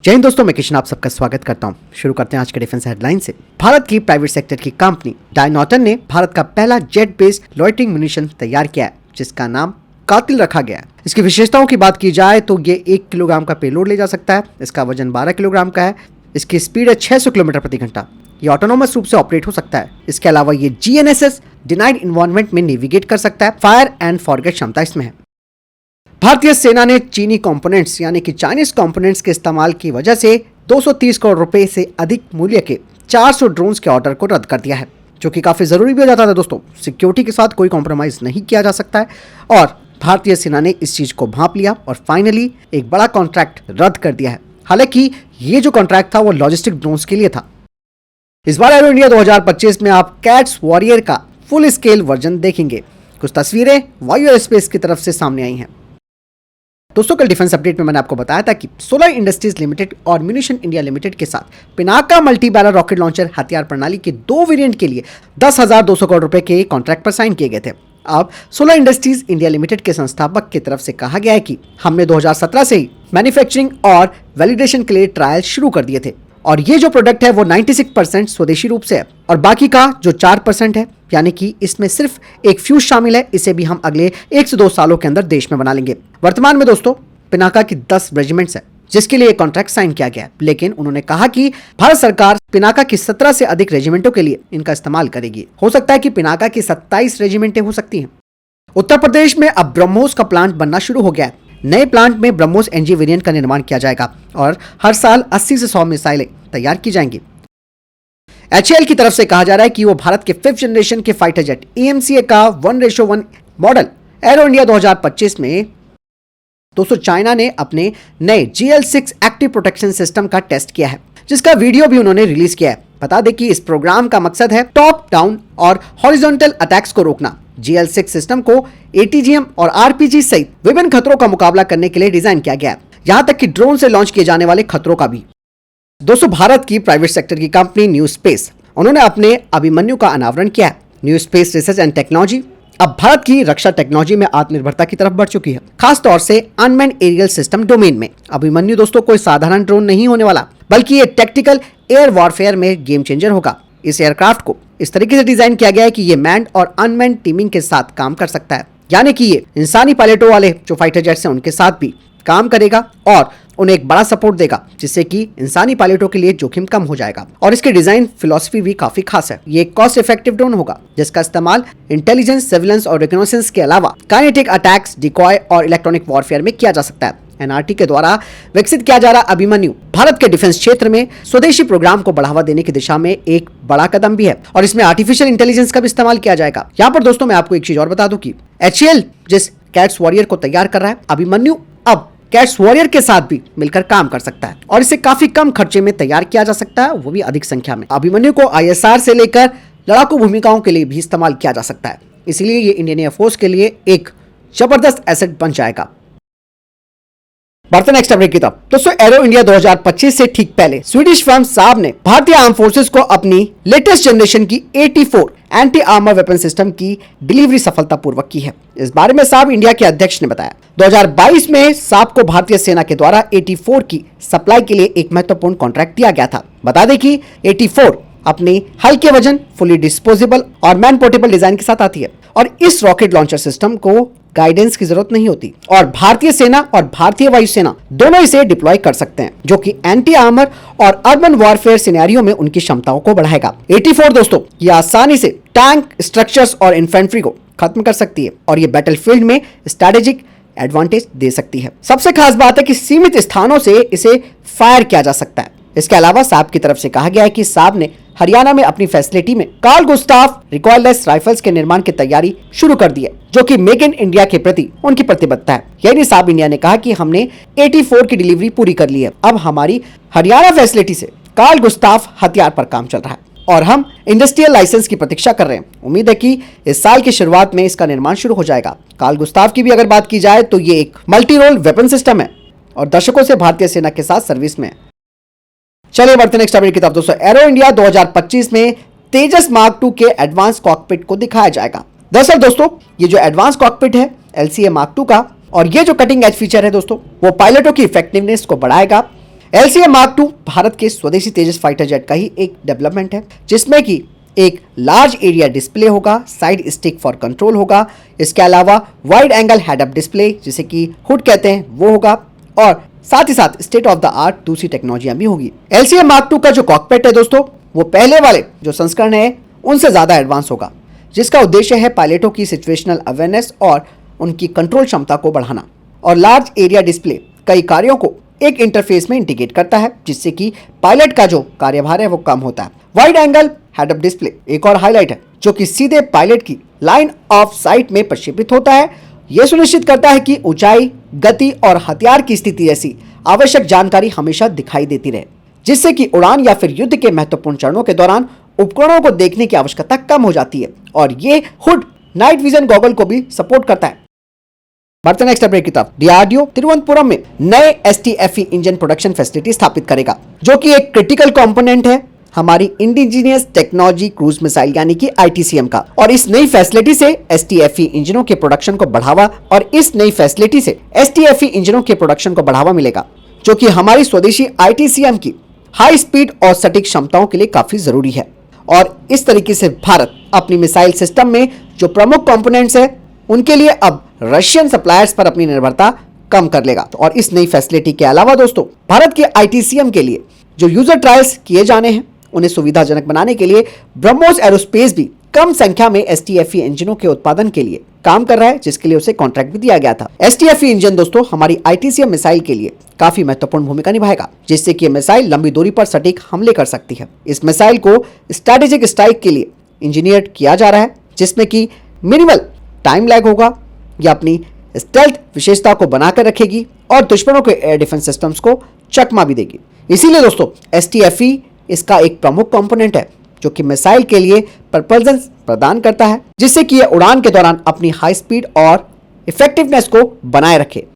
जय हिंद दोस्तों, मैं किशन आप सबका स्वागत करता हूं। शुरू करते हैं आज के डिफेंस हेडलाइन से। भारत की प्राइवेट सेक्टर की कंपनी डायनॉटन ने भारत का पहला जेट बेस्ड लॉइटरिंग म्यूनिशन तैयार किया है, जिसका नाम कातिल रखा गया है। इसकी विशेषताओं की बात की जाए तो ये 1 किलोग्राम का पेलोड ले जा सकता है। इसका वजन 12 किलोग्राम का है। इसकी स्पीड है 600 किलोमीटर प्रति घंटा। ये ऑटोनोमस रूप से ऑपरेट हो सकता है। इसके अलावा ये GNSS डिनाइड इन्वायरमेंट में नेविगेट कर सकता है। फायर एंड फॉरगेट क्षमता इसमें है। भारतीय सेना ने चीनी कंपोनेंट्स यानी कि चाइनीज कंपोनेंट्स के इस्तेमाल की वजह से 230 करोड़ रुपए से अधिक मूल्य के 400 ड्रोन्स के ऑर्डर को रद्द कर दिया है, जो कि काफी जरूरी भी हो जाता था दोस्तों। सिक्योरिटी के साथ कोई कॉम्प्रोमाइज नहीं किया जा सकता है और भारतीय सेना ने इस चीज को भांप लिया और फाइनली एक बड़ा कॉन्ट्रैक्ट रद्द कर दिया है। हालांकि ये जो कॉन्ट्रैक्ट था वो लॉजिस्टिक ड्रोन्स के लिए था। इस बार एरो इंडिया 2025 में आप कैट्स वॉरियर का फुल स्केल वर्जन देखेंगे। कुछ तस्वीरें वायु एयरस्पेस की तरफ से सामने आई हैं। दोस्तों, कल डिफेंस अपडेट में मैंने आपको बताया था कि सोलर इंडस्ट्रीज लिमिटेड और म्यूनिशन इंडिया लिमिटेड के साथ Pinaka multi barrel rocket launcher हथियार प्रणाली के 2 वेरिएंट के लिए 10,200 करोड़ रुपए के कॉन्ट्रैक्ट पर साइन किए गए थे। अब सोलर इंडस्ट्रीज इंडिया लिमिटेड के संस्थापक की तरफ से कहा गया है कि हमने 2017 से ही मैन्युफैक्चरिंग और वैलिडेशन के लिए ट्रायल शुरू कर दिए थे और ये जो प्रोडक्ट है वो 96% स्वदेशी रूप से है और बाकी का जो 4% है, यानी कि इसमें सिर्फ एक फ्यूज शामिल है, इसे भी हम अगले 1 से 2 सालों के अंदर देश में बना लेंगे। वर्तमान में दोस्तों पिनाका की 10 रेजिमेंट्स है जिसके लिए कॉन्ट्रैक्ट साइन किया गया है, लेकिन उन्होंने कहा कि भारत सरकार पिनाका की 17 से अधिक रेजिमेंटों के लिए इनका इस्तेमाल करेगी। हो सकता है कि पिनाका की 27 रेजिमेंटें हो सकती हैं। उत्तर प्रदेश में अब ब्रह्मोस का प्लांट बनना शुरू हो गया है। नए प्लांट में ब्रह्मोस NG वेरिएंट का निर्माण किया जाएगा और हर साल 80 से 100 मिसाइलें तैयार की जाएंगी। HAL की तरफ से कहा जा रहा है कि वो भारत के 5th जनरेशन के फाइटर जेट EMCA का 1:1 मॉडल एरो इंडिया 2025 में दोस्तों चाइना ने अपने नए GL6 एक्टिव प्रोटेक्शन सिस्टम का टेस्ट किया है, जिसका वीडियो भी उन्होंने रिलीज किया है। बता दें कि इस प्रोग्राम का मकसद है टॉप डाउन और हॉरिजॉन्टल अटैक्स को रोकना। GL6 सिस्टम को ATGM और RPG सहित विभिन्न खतरों का मुकाबला करने के लिए डिजाइन किया गया है, यहां तक कि ड्रोन से लॉन्च किए जाने वाले खतरों का भी। दोस्तों, भारत की प्राइवेट सेक्टर की कंपनी न्यू स्पेस, उन्होंने अपने अभिमन्यु का अनावरण किया है। New space research and technology अब भारत की रक्षा टेक्नोलॉजी में आत्मनिर्भरता की तरफ बढ़ चुकी है, खासतौर से अनमैन्ड एरियल सिस्टम डोमेन में। अभिमन्यु दोस्तों कोई साधारण ड्रोन नहीं होने वाला, बल्कि ये टैक्टिकल एयर वॉरफेयर में गेम चेंजर होगा। इस एयरक्राफ्ट को इस तरीके से डिजाइन किया गया है कि ये मैन्ड और अनमैन्ड टीमिंग के साथ काम कर सकता है, यानी कि ये इंसानी पायलटों वाले जो फाइटर जेट्स हैं उनके साथ भी काम करेगा और उन्हें एक बड़ा सपोर्ट देगा, जिससे कि इंसानी पायलटों के लिए जोखिम कम हो जाएगा। और इसकी डिजाइन फिलॉसफी भी काफी खास है। ये एक कॉस्ट इफेक्टिव ड्रोन होगा जिसका इस्तेमाल इंटेलिजेंस, सर्विलेंस और रिकॉग्निशंस के अलावा काइनेटिक अटैक्स, डिकॉय और इलेक्ट्रॉनिक वॉरफेयर में किया जा सकता है। NRT के द्वारा विकसित किया जा रहा अभिमन्यु भारत के डिफेंस क्षेत्र में स्वदेशी प्रोग्राम को बढ़ावा देने की दिशा में एक बड़ा कदम भी है और इसमें आर्टिफिशियल इंटेलिजेंस का भी इस्तेमाल किया जाएगा। यहाँ पर दोस्तों मैं आपको एक चीज और बता दूं कि HAL जिस कैट्स वॉरियर को तैयार कर रहा है, अभिमन्यु अब कैट्स वॉरियर के साथ भी मिलकर काम कर सकता है और इसे काफी कम खर्चे में तैयार किया जा सकता है, वो भी अधिक संख्या में। अभिमन्यु को ISR से लेकर लड़ाकू भूमिकाओं के लिए भी इस्तेमाल किया जा सकता है, इसलिए ये इंडियन एयरफोर्स के लिए एक जबरदस्त एसेट बन जाएगा। बढ़ते नेक्स्ट अपडेट की तरफ। दोस्तों, एरो इंडिया 2025 से ठीक पहले स्वीडिश फर्म साब ने भारतीय आर्म फोर्सेस को अपनी लेटेस्ट जनरेशन की 84 एंटी आर्मर वेपन सिस्टम की डिलीवरी सफलतापूर्वक की है। इस बारे में साब इंडिया के अध्यक्ष ने बताया। 2022 में साब को भारतीय सेना के द्वारा 84 की सप्लाई के लिए एक महत्वपूर्ण कॉन्ट्रैक्ट दिया गया था। बता दें कि 84 अपने हल्के वजन, फुली डिस्पोजेबल और मैन पोर्टेबल डिजाइन के साथ आती है और इस रॉकेट लॉन्चर सिस्टम को गाइडेंस की जरूरत नहीं होती और भारतीय सेना और भारतीय वायुसेना दोनों इसे डिप्लॉय कर सकते हैं, जो कि एंटी आर्मर और अर्बन वॉरफेयर सिनेरियो में उनकी क्षमताओं को बढ़ाएगा। 84 दोस्तों ये आसानी से टैंक, स्ट्रक्चर्स और इन्फेंट्री को खत्म कर सकती है और ये बैटलफील्ड में स्ट्रेटेजिक एडवांटेज दे सकती है। सबसे खास बात है कि सीमित स्थानों से इसे फायर किया जा सकता है। इसके अलावा साब की तरफ से कहा गया है कि साब ने हरियाणा में अपनी फैसिलिटी में कार्ल गुस्ताफ रिकॉइललेस राइफल्स के निर्माण की तैयारी शुरू कर दी है, जो कि मेक इन इंडिया के प्रति उनकी प्रतिबद्धता है। यानी साब इंडिया ने कहा कि हमने 84 की डिलीवरी पूरी कर ली है, अब हमारी हरियाणा फैसिलिटी से कार्ल गुस्ताफ हथियार पर काम चल रहा है और हम इंडस्ट्रियल लाइसेंस की प्रतीक्षा कर रहे हैं। उम्मीद है कि इस साल की शुरुआत में इसका निर्माण शुरू हो जाएगा। कार्ल गुस्ताफ की भी अगर बात की जाए तो ये एक मल्टी रोल वेपन सिस्टम है और दशकों से भारतीय सेना के साथ सर्विस में है। चलिए बढ़ते नेक्स्ट अपडेट की तरफ। दोस्तों, एरो इंडिया 2025 में तेजस मार्क 2 के एडवांस कॉकपिट को दिखाया जाएगा। दरअसल दोस्तों ये जो एडवांस कॉकपिट है LCA मार्क 2 का, और ये जो कटिंग एज फीचर है दोस्तों, वो पायलटों की इफेक्टिवनेस को बढ़ाएगा। LCA Mark II भारत के स्वदेशी तेजस फाइटर जेट का ही एक डेवलपमेंट है, जिसमें कि एक लार्ज एरिया डिस्प्ले होगा, साइड स्टिक फॉर कंट्रोल होगा, इसके अलावा wide angle head up display जिसे कि हुड कहते हैं वो होगा, और साथ ही साथ स्टेट ऑफ द आर्ट दूसरी टेक्नोलॉजियां भी होगी। LCA Mark II का जो कॉकपिट है दोस्तों, वो पहले वाले जो संस्करण है उनसे ज्यादा एडवांस होगा, जिसका उद्देश्य है पायलटों की सिचुएशनल अवेयरनेस और उनकी कंट्रोल क्षमता को बढ़ाना। और लार्ज एरिया डिस्प्ले कई कार्यों को एक इंटरफेस में इंटीग्रेट करता है, जिससे कि पायलट का जो कार्यभार है वो कम होता है। Wide angle head up display एक और हाईलाइट है, जो कि सीधे पायलट की लाइन ऑफ साइट में प्रक्षेपित होता है। यह सुनिश्चित करता है कि ऊंचाई, गति और हथियार की स्थिति जैसी आवश्यक जानकारी हमेशा दिखाई देती रहे, जिससे कि उड़ान या फिर युद्ध के महत्वपूर्ण चरणों के दौरान उपकरणों को देखने की आवश्यकता कम हो जाती है। और ये हुड नाइट विजन गॉगल को भी सपोर्ट करता है। बढ़ते नेक्स्ट अपडेट की तरफ। DRDO तिरुवनंतपुरम में नए STFE इंजन प्रोडक्शन फैसिलिटी स्थापित करेगा, जो कि एक क्रिटिकल कंपोनेंट है हमारी इंडिजीनियस टेक्नोलॉजी क्रूज मिसाइल यानी कि ITCM का। और इस नई फैसिलिटी से STFE इंजनों के प्रोडक्शन को बढ़ावा मिलेगा, जो कि हमारी स्वदेशी ITCM की हाई स्पीड और सटीक क्षमताओं के लिए काफी जरूरी है। और इस तरीके से भारत अपनी मिसाइल सिस्टम में जो प्रमुख कंपोनेंट्स है उनके लिए अब रशियन सप्लायर्स पर अपनी निर्भरता कम कर लेगा। और इस नई फैसिलिटी के अलावा दोस्तों, भारत के ITCM के लिए जो यूजर ट्रायल्स किए जाने हैं उन्हें सुविधाजनक बनाने के लिए ब्रह्मोस एरोस्पेस भी कम संख्या में STFE इंजनों के उत्पादन के लिए काम कर रहा है, जिसके लिए उसे कॉन्ट्रैक्ट भी दिया गया था। STFE इंजन दोस्तों हमारी ITCM मिसाइल के लिए काफी महत्वपूर्ण भूमिका निभाएगा, जिससे कि मिसाइल लंबी दूरी पर सटीक हमले कर सकती है। इस मिसाइल को स्ट्रैटेजिक स्ट्राइक के लिए इंजीनियर किया जा रहा है, जिसमें कि मिनिमल टाइम लैग होगा, यह अपनी स्टेल्थ विशेषता को बनाकर रखेगी और दुश्मनों के एयर डिफेंस सिस्टम्स को चकमा भी देगी। इसीलिए दोस्तों STFE इसका एक प्रमुख कंपोनेंट है, जो कि मिसाइल के लिए प्रपल्सन प्रदान करता है, जिससे कि यह उड़ान के दौरान अपनी हाई स्पीड और इफेक्टिवनेस को बनाए रखे।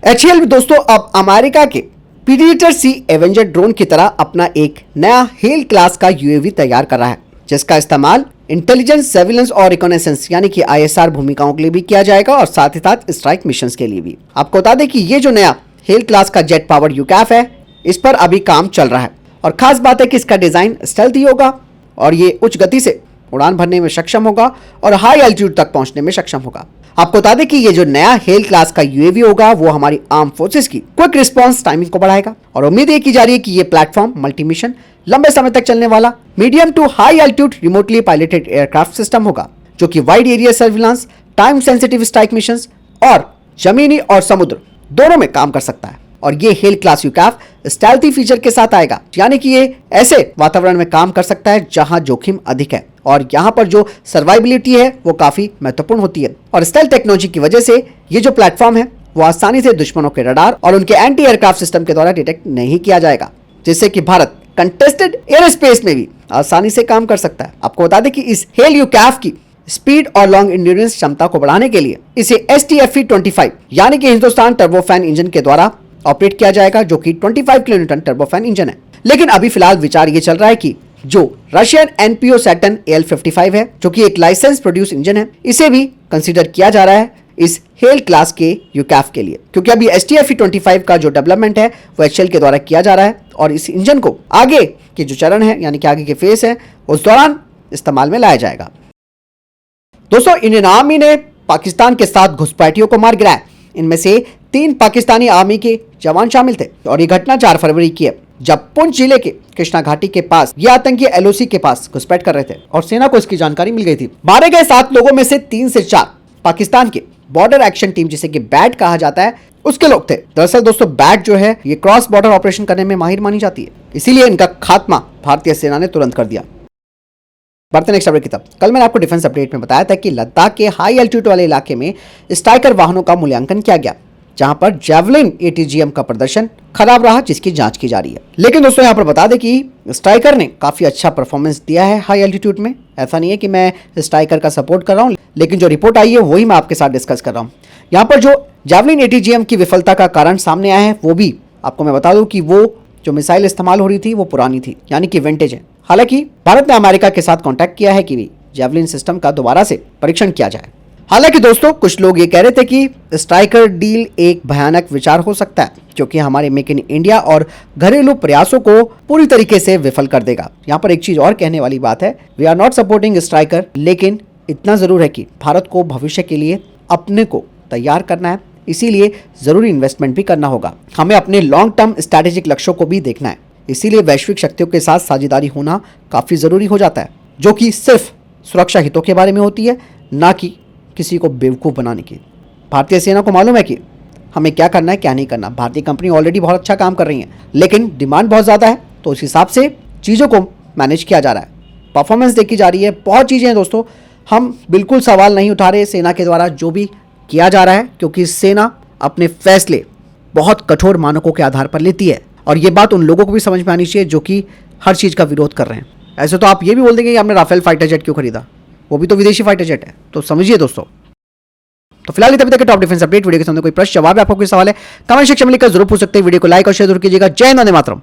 HAL भी दोस्तों अब अमेरिका के प्रीडेटर C एवेंजर ड्रोन की तरह अपना एक नया हेल क्लास का UAV तैयार कर रहा है, जिसका इस्तेमाल इंटेलिजेंस, सर्विलेंस और रिकॉनेसेंस यानी कि ISR भूमिकाओं के लिए भी किया जाएगा और साथ ही साथ स्ट्राइक मिशंस के लिए भी। आपको बता दें कि ये जो नया हेल क्लास का जेट पावर्ड UCAF है, इस पर अभी काम चल रहा है। और खास बात है कि इसका डिजाइन स्टेल्थी होगा और ये उच्च गति से उड़ान भरने में सक्षम होगा और हाई एल्टीट्यूड तक पहुंचने में सक्षम होगा। आपको बता दें कि ये जो नया हेल क्लास का UAV होगा वो हमारी आर्म फोर्सेस की क्विक रिस्पांस टाइमिंग को बढ़ाएगा। और उम्मीद ये की जा रही है कि ये प्लेटफॉर्म मल्टी मिशन लंबे समय तक चलने वाला medium to high altitude remotely piloted aircraft system होगा, जो कि wide area surveillance, time sensitive strike missions और जमीनी और समुद्र दोनों में काम कर सकता है। और ये hello class UCAF stealthy feature के साथ आएगा, यानी कि ये ऐसे वातावरण में काम कर सकता है जहां जोखिम अधिक है और यहां पर जो सर्वाइबिलिटी है वो काफी महत्वपूर्ण होती है। और स्टेल्थ टेक्नोलॉजी की वजह से ये जो प्लेटफॉर्म है वो आसानी से दुश्मनों के रडार और उनके एंटी एयरक्राफ्ट सिस्टम के द्वारा डिटेक्ट नहीं किया जाएगा, जिससे कि भारत कंटेस्टेड एयर स्पेस में भी आसानी से काम कर सकता है। आपको बता दें कि इस हेल UCAF की स्पीड और लॉन्ग इंड्योरेंस क्षमता को बढ़ाने के लिए इसे STFE-25 यानी कि हिंदुस्तान टर्बोफैन इंजन के द्वारा ऑपरेट किया जाएगा, जो कि 25 किलोन्यूटन टर्बोफैन इंजन है। लेकिन अभी फिलहाल विचार ये चल रहा है कि जो रशियन NPO Saturn AL-55 है, जो कि एक लाइसेंस प्रोड्यूस इंजन है, इसे भी कंसीडर किया जा रहा है इस हेल क्लास के UCAF के लिए, क्योंकि अभी STFE-25 का जो डेवलपमेंट है वो HAL के द्वारा किया जा रहा है और इस इंजन को आगे के जो चरण है यानी कि आगे के फेस है उस दौरान इस्तेमाल में लाया जाएगा। दोस्तों, इंडियन आर्मी ने पाकिस्तान के साथ घुसपैठियों को मार गिराया। इनमें से 3 पाकिस्तानी आर्मी के जवान शामिल थे और ये घटना 4 फरवरी की है, जब पुंछ जिले के कृष्णा घाटी के पास ये आतंकी LOC के पास घुसपैठ कर रहे थे और सेना को इसकी जानकारी मिल गई थी। मारे गए 7 लोगों में से 3 से 4 पाकिस्तान के बॉर्डर एक्शन टीम जिसे कि बैट कहा जाता है उसके लोग थे। दरअसल दोस्तों, बैट जो है ये क्रॉस बॉर्डर ऑपरेशन करने में माहिर मानी जाती है, इसीलिए इनका खात्मा भारतीय सेना ने तुरंत कर दिया। बढ़ते नेक्स्ट अपडेट की तरफ। कल मैंने आपको डिफेंस अपडेट में बताया था कि लद्दाख के हाई एल्टीट्यूड वाले इलाके में स्ट्राइकर वाहनों का मूल्यांकन किया गया, जहां पर जेवलिन ATGM का प्रदर्शन खराब रहा, जिसकी जांच की जा रही है। लेकिन दोस्तों, यहां पर बता दें कि स्ट्राइकर ने काफी अच्छा परफॉर्मेंस दिया है हाई एल्टीट्यूड में। ऐसा नहीं है कि मैं स्ट्राइकर का सपोर्ट कर रहा हूं, लेकिन जो रिपोर्ट आई है वही मैं आपके साथ डिस्कस कर रहा हूं। यहाँ पर जो जेवलिन ATGM की विफलता का कारण सामने आया है वो भी आपको मैं बता दूं कि वो जो मिसाइल इस्तेमाल हो रही थी वो पुरानी थी, यानी कि विंटेज है। हालांकि भारत ने अमेरिका के साथ कॉन्टैक्ट किया है कि जेवलिन सिस्टम का दोबारा से परीक्षण किया जाए। हालांकि दोस्तों कुछ लोग ये कह रहे थे कि स्ट्राइकर डील एक भयानक विचार हो सकता है क्योंकि हमारे मेक इन इंडिया और घरेलू प्रयासों को पूरी तरीके से विफल कर देगा। यहाँ पर एक चीज और कहने वाली बात है, we are not supporting striker, लेकिन इतना जरूर है कि भारत को भविष्य के लिए अपने को तैयार करना है, इसीलिए जरूरी इन्वेस्टमेंट भी करना होगा। हमें अपने लॉन्ग टर्म स्ट्रैटेजिक लक्ष्यों को भी देखना है, इसीलिए वैश्विक शक्तियों के साथ साझेदारी होना काफी जरूरी हो जाता है, जो कि सिर्फ सुरक्षा हितों के बारे में होती है, ना कि किसी को बेवकूफ़ बनाने की। भारतीय सेना को मालूम है कि हमें क्या करना है क्या नहीं करना। भारतीय कंपनी ऑलरेडी बहुत अच्छा काम कर रही है, लेकिन डिमांड बहुत ज़्यादा है, तो उस हिसाब से चीज़ों को मैनेज किया जा रहा है, परफॉर्मेंस देखी जा रही है, बहुत चीज़ें हैं दोस्तों। हम बिल्कुल सवाल नहीं उठा रहे सेना के द्वारा जो भी किया जा रहा है, क्योंकि सेना अपने फैसले बहुत कठोर मानकों के आधार पर लेती है, और ये बात उन लोगों को भी समझ में आनी चाहिए जो कि हर चीज़ का विरोध कर रहे हैं। ऐसे तो आप ये भी बोल देंगे कि आपने राफेल फाइटर जेट क्यों खरीदा, वो भी तो विदेशी फाइटर जेट है, तो समझिए दोस्तों। तो फिलहाल तभी तक टॉप डिफेंस अपडेट वीडियो के सामने कोई प्रश्न जवाब है, आपको कोई सवाल है कमेंट सेक्शन में लिखकर जरूर पूछ सकते हैं। वीडियो को लाइक और शेयर जरूर कीजिएगा। जय हिंद, वंदे मातरम।